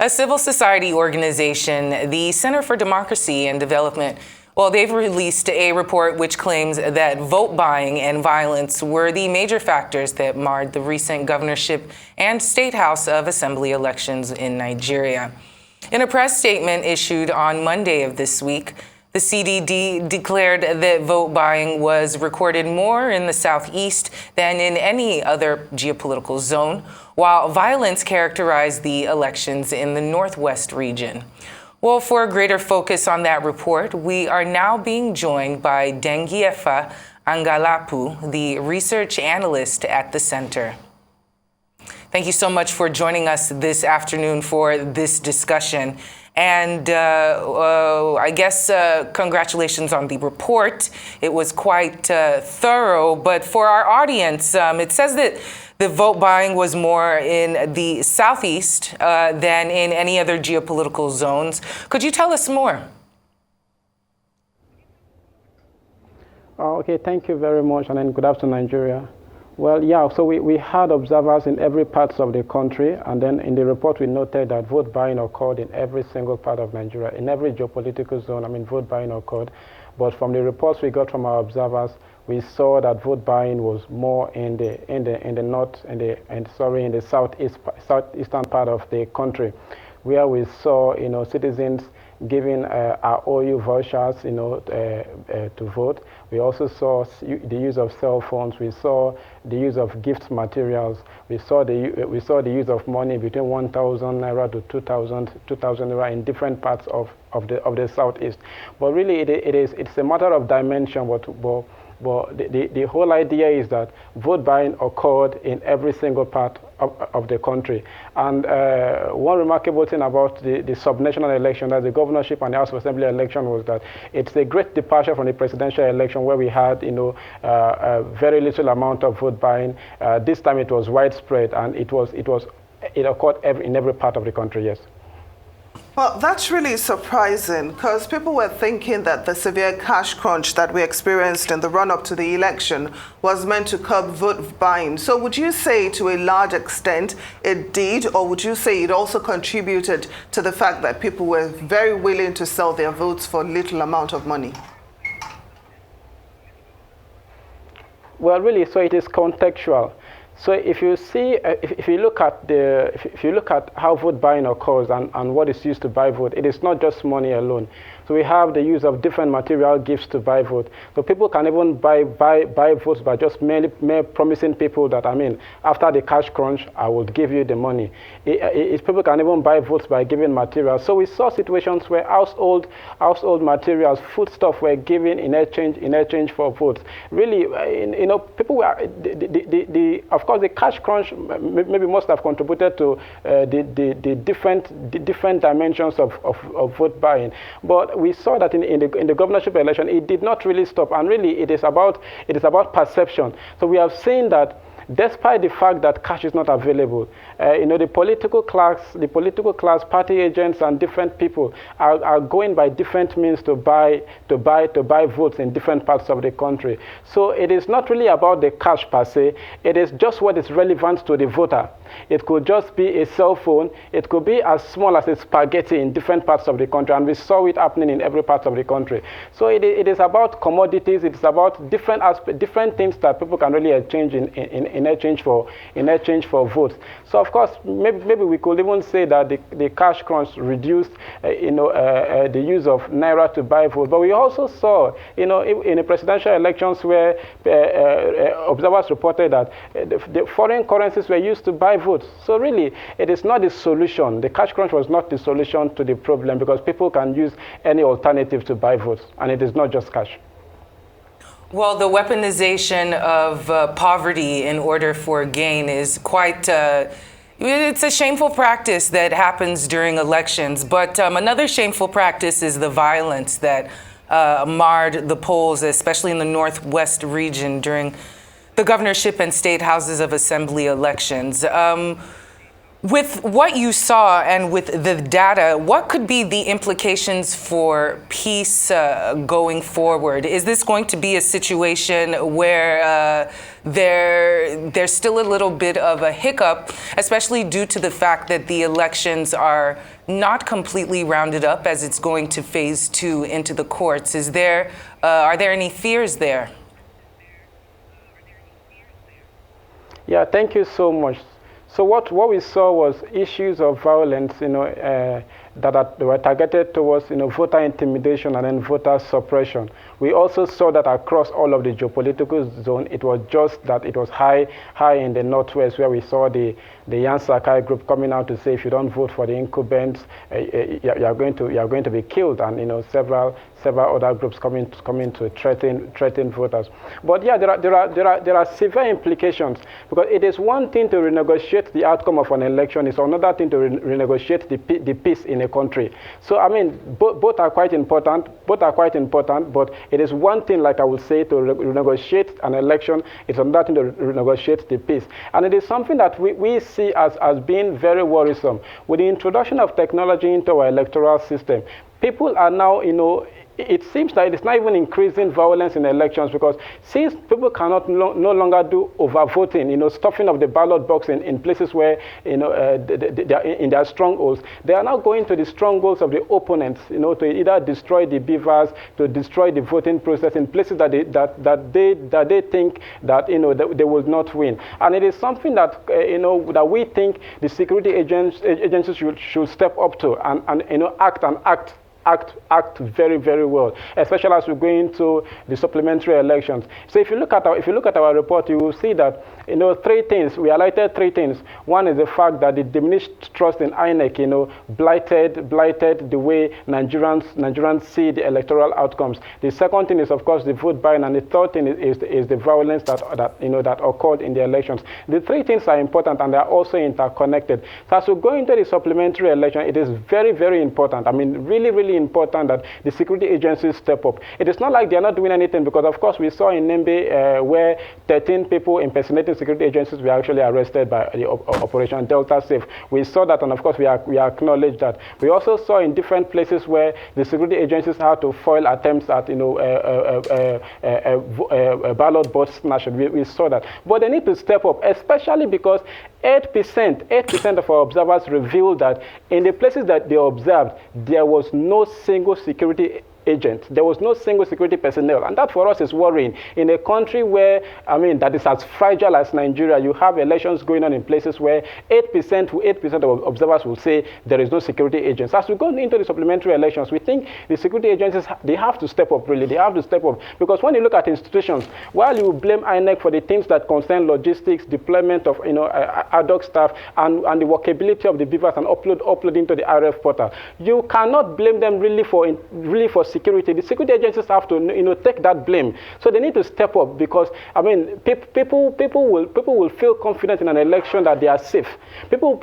A civil society organization, the Center for Democracy and Development, they've released a report which claims that vote buying and violence were the major factors that marred the recent governorship and State House of Assembly elections in Nigeria. In a press statement issued on Monday of this week, the CDD declared that vote buying was recorded more in the Southeast than in any other geopolitical zone, while violence characterized the elections in the Northwest region. Well, for a greater focus on that report, we are now being joined by Dengiyefa Angalapu, the research analyst at the center. Thank you so much for joining us this afternoon for this discussion. And I guess congratulations on the report. It was quite thorough, but for our audience, it says that the vote buying was more in the Southeast than in any other geopolitical zones. Could you tell us more? Okay, thank you very much, and then good afternoon, Nigeria. Well, yeah, so we had observers in every part of the country, and then in the report we noted that vote buying occurred in every single part of Nigeria. In every geopolitical zone, vote buying occurred. But from the reports we got from our observers, we saw that vote buying was more in the southeastern part of the country, where we saw citizens giving our OU vouchers to vote. We also saw the use of cell phones. We saw the use of gift materials. We saw the use of money between 1,000 naira to 2,000 naira in different parts of the southeast. But really, it's a matter of dimension. But the whole idea is that vote buying occurred in every single part of the country. And one remarkable thing about the subnational election, that the governorship and the House of Assembly election, was that it's a great departure from the presidential election, where we had a very little amount of vote buying. This time it was widespread, and it occurred in every part of the country. Yes. Well, that's really surprising, because people were thinking that the severe cash crunch that we experienced in the run-up to the election was meant to curb vote buying. So would you say to a large extent it did, or would you say it also contributed to the fact that people were very willing to sell their votes for little amount of money? Well, really, so it is contextual. So if you see, if you look at how vote buying occurs and what is used to buy vote, it is not just money alone. So we have the use of different material gifts to buy vote. So people can even buy votes by just mere promising people that, after the cash crunch, I will give you the money. People can even buy votes by giving materials. So we saw situations where household materials, foodstuff were given in exchange for votes. Really, people were of course the cash crunch maybe must have contributed to the different dimensions of vote buying, but we saw that in the governorship election, it did not really stop, and really it is about perception. So we have seen that despite the fact that cash is not available, the political class, party agents, and different people are going by different means to buy votes in different parts of the country. So it is not really about the cash per se. It is just what is relevant to the voter. It could just be a cell phone. It could be as small as a spaghetti in different parts of the country, and we saw it happening in every part of the country. So it is about commodities. It's about different things that people can really exchange in exchange for votes. So of course, maybe we could even say that the cash crunch reduced the use of naira to buy votes. But we also saw in the presidential elections where observers reported that the foreign currencies were used to buy votes. So really, it is not the solution. The cash crunch was not the solution to the problem, because people can use any alternative to buy votes, and it is not just cash. Well, the weaponization of poverty in order for gain is quite, it's a shameful practice that happens during elections. But another shameful practice is the violence that marred the polls, especially in the Northwest region during the governorship and state houses of assembly elections. With what you saw and with the data, what could be the implications for peace going forward? Is this going to be a situation where there's still a little bit of a hiccup, especially due to the fact that the elections are not completely rounded up as it's going to phase 2 into the courts? Are there any fears there? Yeah, thank you so much. So what we saw was issues of violence, that were targeted towards, voter intimidation and then voter suppression. We also saw that across all of the geopolitical zone. It was just that it was high in the northwest, where we saw the Yan Sakai group coming out to say, if you don't vote for the incumbents, you are going to be killed, and several other groups coming to threaten voters. But yeah, there are severe implications, because it is one thing to renegotiate the outcome of an election; it's another thing to renegotiate the peace in a country. So I mean, both are quite important. But it is one thing, like I would say, to renegotiate an election. It's another thing to renegotiate the peace, and it is something that we see as being very worrisome. With the introduction of technology into our electoral system, people are now, it seems that it's not even increasing violence in elections, because since people cannot no longer do overvoting, stuffing of the ballot box in places where, they are in their strongholds, they are now going to the strongholds of the opponents, to either destroy the beavers, to destroy the voting process in places that they think that, that they will not win. And it is something that, that we think the security agencies should step up to and act very, very well, especially as we go into the supplementary elections. So if you look at our report, you will see that we highlighted three things. One is the fact that the diminished trust in INEC, blighted the way Nigerians see the electoral outcomes. The second thing is, of course, the vote buying, and the third thing is the violence that occurred in the elections. The three things are important, and they are also interconnected. So as we go into the supplementary election, it is very, very important. I mean, really, really important that the security agencies step up. It is not like they are not doing anything, because of course we saw in Nembe where 13 people impersonating security agencies were actually arrested by the Operation Delta Safe. We saw that, and of course we acknowledge that. We also saw in different places where the security agencies had to foil attempts at ballot box snatching. We saw that, but they need to step up, especially because 8% of our observers revealed that in the places that they observed, there was no single security agent. There was no single security personnel, and that for us is worrying. In a country where, that is as fragile as Nigeria, you have elections going on in places where 8% of observers will say there is no security agents. As we go into the supplementary elections, we think the security agencies, they have to step up, really. They have to step up, because when you look at institutions, while you blame INEC for the things that concern logistics, deployment of ad hoc staff, and the workability of the beavers and uploading to the RF portal, you cannot blame them really for security. The security agencies have to take that blame. So they need to step up, because people will feel confident in an election that they are safe. People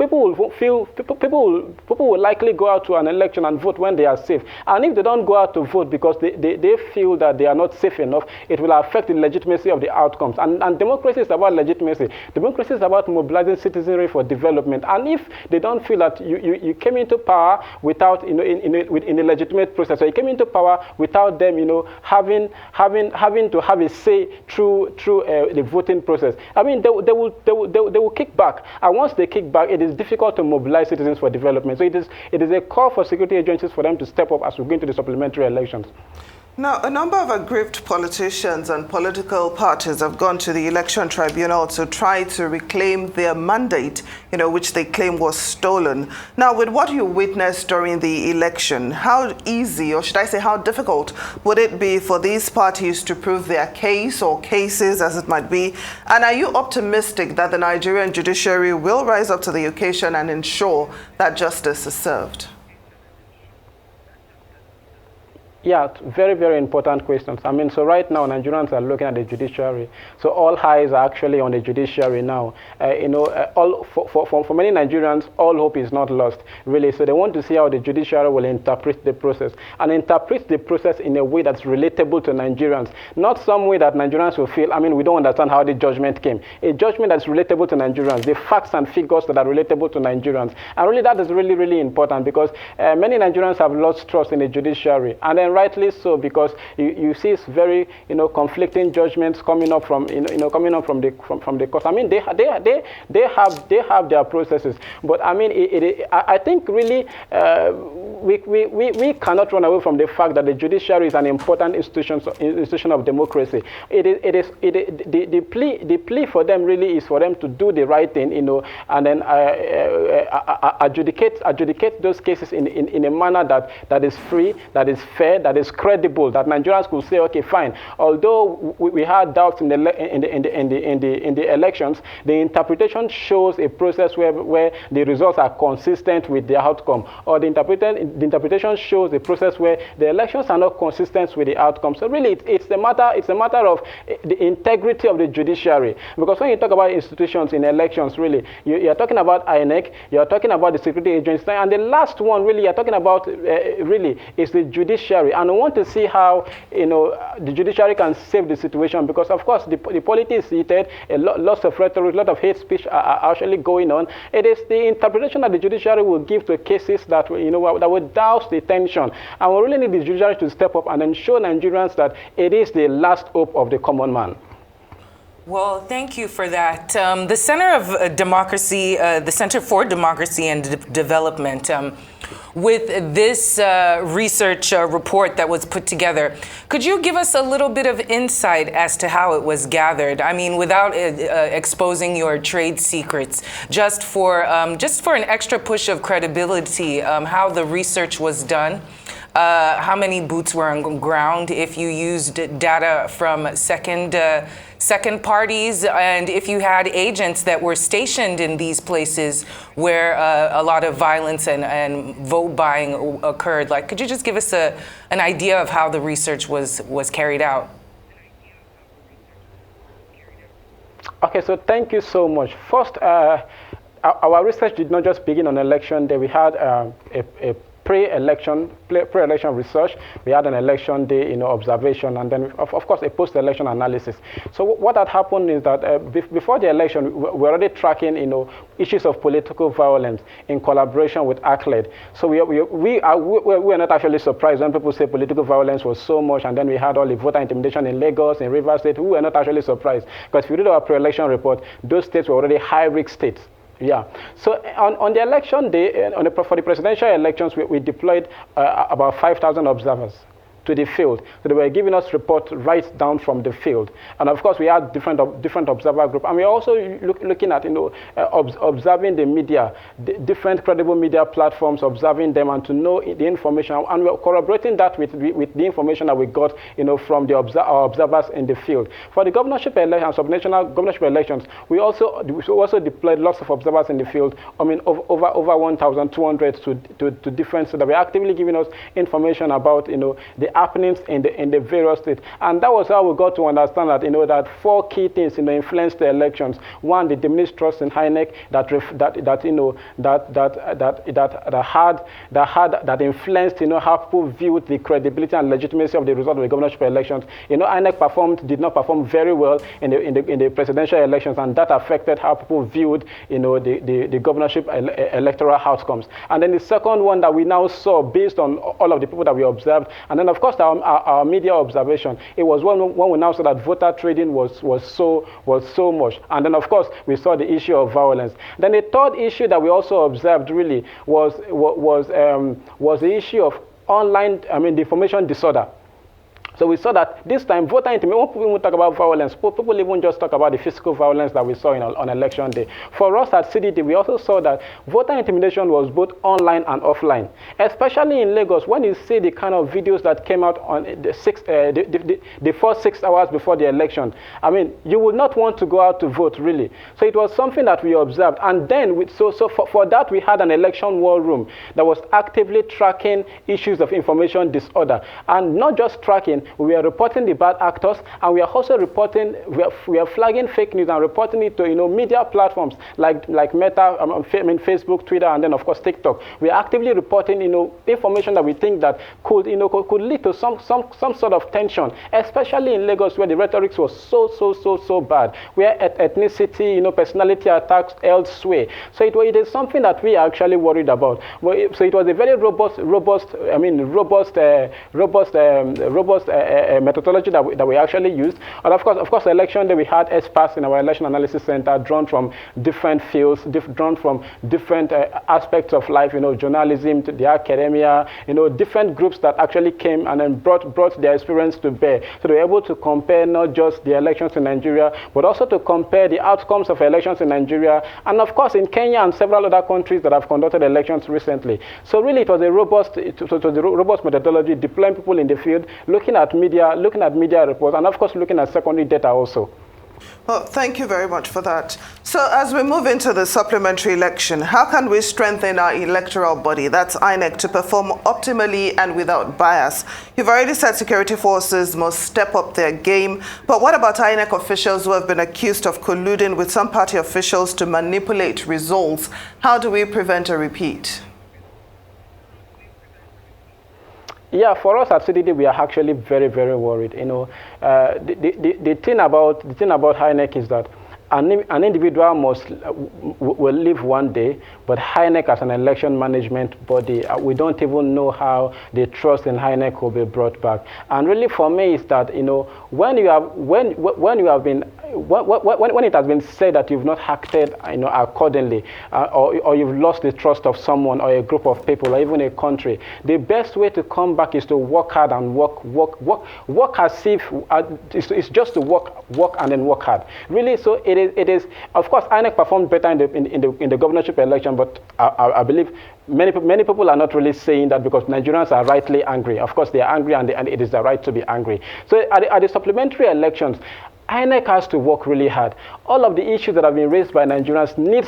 will likely go out to an election and vote when they are safe. And if they don't go out to vote because they feel that they are not safe enough, it will affect the legitimacy of the outcomes. And democracy is about legitimacy. Democracy is about mobilizing citizenry for development. And if they don't feel that you came into power without in a legitimate process, or you came into power without them, having to have a say through the voting process, they will kick back. And once they kick back, it is difficult to mobilize citizens for development. So it is a call for security agencies for them to step up as we go into the supplementary elections. Now, a number of aggrieved politicians and political parties have gone to the election tribunal to try to reclaim their mandate, which they claim was stolen. Now, with what you witnessed during the election, how easy, or should I say how difficult, would it be for these parties to prove their case, or cases as it might be? And are you optimistic that the Nigerian judiciary will rise up to the occasion and ensure that justice is served? Yeah, very, very important questions. I mean, so right now Nigerians are looking at the judiciary. So all eyes are actually on the judiciary now. For many Nigerians, all hope is not lost, really. So they want to see how the judiciary will interpret the process and interpret the process in a way that's relatable to Nigerians, not some way that Nigerians will feel, I mean, we don't understand how the judgment came. A judgment that's relatable to Nigerians, the facts and figures that are relatable to Nigerians. And really that is really, really important because many Nigerians have lost trust in the judiciary. And then rightly so, because you see it's very conflicting judgments coming up from from the court. I mean they have their processes, but I mean I think really we cannot run away from the fact that the judiciary is an important institution of democracy. The plea for them really is for them to do the right thing, and then adjudicate those cases in a manner that is free, that is fair, that is credible, that Nigerians could say, okay, fine. Although we had doubts in the elections, the interpretation shows a process where the results are consistent with the outcome, or the interpretation shows a process where the elections are not consistent with the outcome. So really, it's a matter of the integrity of the judiciary. Because when you talk about institutions in elections, really, you're talking about INEC, you're talking about the security agency, and the last one, really, you're talking about really is the judiciary. And I want to see how the judiciary can save the situation, because of course the polity is heated, lots of rhetoric, a lot of hate speech are actually going on. It is the interpretation that the judiciary will give to cases that that will douse the tension. And we really need the judiciary to step up and then show Nigerians that it is the last hope of the common man. Well, thank you for that. The Center of Democracy, the Center for Democracy and Development, with this research report that was put together, could you give us a little bit of insight as to how it was gathered? I mean, without exposing your trade secrets, just for an extra push of credibility, how the research was done. How many boots were on ground, if you used data from second parties, and if you had agents that were stationed in these places where a lot of violence and vote buying occurred. Like, could you just give us an idea of how the research was carried out? Okay, so thank you so much. First, our research did not just begin on election day. We had a pre-election research. We had an election day, observation, and then of course a post-election analysis. So what had happened is that before the election, we're already tracking, issues of political violence in collaboration with ACLED. So we are not actually surprised when people say political violence was so much, and then we had all the voter intimidation in Lagos, in Rivers State. We were not actually surprised, because if you read our pre-election report, those states were already high-risk states. Yeah. So on the election day, for the presidential elections, we deployed about 5,000 observers to the field. So they were giving us reports right down from the field. And of course, we had different observer groups. And we're also looking at, observing the media, the different credible media platforms, observing them and to know the information. And we're corroborating that with the information that we got, from our observers in the field. For the governorship elections, subnational governorship elections, we also deployed lots of observers in the field. I mean, over 1,200 to different, so that we're actively giving us information about, the happenings in the various states. And that was how we got to understand that, that four key things, influenced the elections. One, the diminished trust in INEC that influenced, how people viewed the credibility and legitimacy of the result of the governorship elections. INEC did not perform very well in the presidential elections, and that affected how people viewed, the governorship electoral outcomes. And then the second one that we now saw based on all of the people that we observed, and then of course our media observation, it was when we now saw that voter trading was so much. And then of course we saw the issue of violence. Then the third issue that we also observed really was the issue of online, the information disorder. So we saw that this time, voter intimidation, when people talk about violence, people even just talk about the physical violence that we saw on election day. For us at CDD, we also saw that voter intimidation was both online and offline, especially in Lagos. When you see the kind of videos that came out on the first 6 hours before the election, I mean, you would not want to go out to vote, really. So it was something that we observed. And then, for that, we had an election war room that was actively tracking issues of information disorder. And not just tracking, we are reporting the bad actors, and we are also reporting, we are flagging fake news and reporting it to media platforms like Meta, Facebook, Twitter, and then of course TikTok. We are actively reporting information that we think that could lead to some sort of tension, especially in Lagos, where the rhetoric was so bad, where ethnicity, personality attacks held sway. So it is something that we are actually worried about. So it was a very robust methodology that we actually used. And of course, election day we had experts in our election analysis center drawn from different fields, drawn from different aspects of life, journalism, to the academia, different groups that actually came and then brought their experience to bear. So they were able to compare not just the elections in Nigeria, but also to compare the outcomes of elections in Nigeria, and of course in Kenya and several other countries that have conducted elections recently. So really it was a robust methodology, deploying people in the field, looking at media reports, and of course looking at secondary data also. Well, thank you very much for that. So as we move into the supplementary election, how can we strengthen our electoral body, that's INEC, to perform optimally and without bias? You've already said security forces must step up their game, but what about INEC officials who have been accused of colluding with some party officials to manipulate results? How do we prevent a repeat? Yeah, for us at CDD, we are actually very, very worried. The thing about INEC is that an individual will live one day, but INEC as an election management body, we don't even know how the trust in INEC will be brought back. And really, for me, is that when it has been said that you've not acted accordingly, or you've lost the trust of someone or a group of people or even a country, the best way to come back is to work hard and work as if it's just to work and then work hard. Really, so it is. Of course, INEC performed better in the governorship election, but I believe many people are not really saying that because Nigerians are rightly angry. Of course, they are angry, and it is their right to be angry. So at the supplementary elections, INEC has to work really hard. All of the issues that have been raised by Nigerians need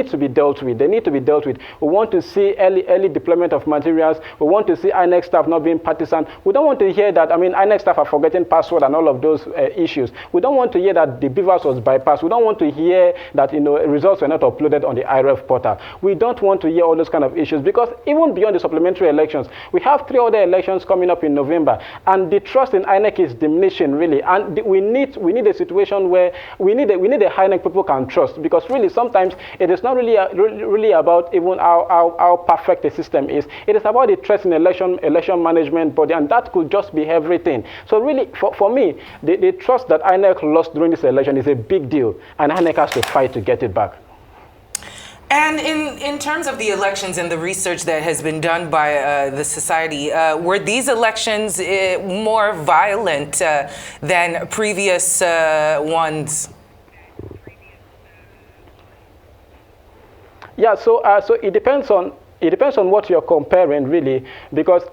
to be dealt with. They need to be dealt with. We want to see early deployment of materials. We want to see INEC staff not being partisan. We don't want to hear that, INEC staff are forgetting password and all of those issues. We don't want to hear that the BVAS was bypassed. We don't want to hear that, results were not uploaded on the IRF portal. We don't want to hear all those kind of issues, because even beyond the supplementary elections, we have 3 other elections coming up in November, and the trust in INEC is diminishing, really. And we need a situation where we need a INEC people can trust, because really sometimes it is not really about even how perfect the system is. It is about the trust in election management body, and that could just be everything. So really, for me, the trust that INEC lost during this election is a big deal, and INEC has to fight to get it back. And in terms of the elections and the research that has been done by the society, were these elections more violent than previous ones? Yeah, so it depends on what you're comparing, really, because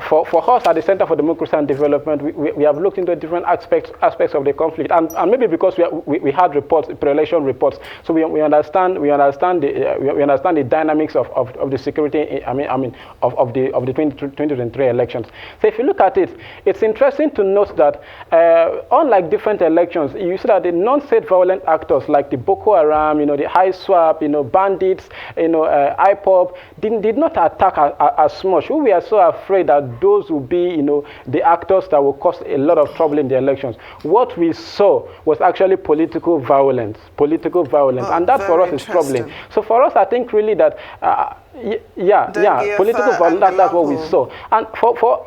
for us at the Center for Democracy and Development, we have looked into different aspects of the conflict, and maybe because we had reports, pre-election reports, so we understand the dynamics of the security. Of the 2023 elections. So if you look at it, it's interesting to note that unlike different elections, you see that the non-state violent actors like the Boko Haram, the ISWAP, bandits, IPOB, did not attack as much. We were so afraid that those would be, the actors that will cause a lot of trouble in the elections. What we saw was actually political violence, and that for us is troubling. So for us, I think really that, political violence. That's what we saw, and for.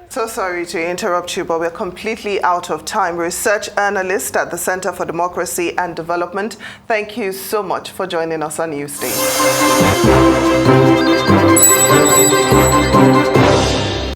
So sorry to interrupt you, but we're completely out of time. Research analyst at the Center for Democracy and Development, thank you so much for joining us on Newsday.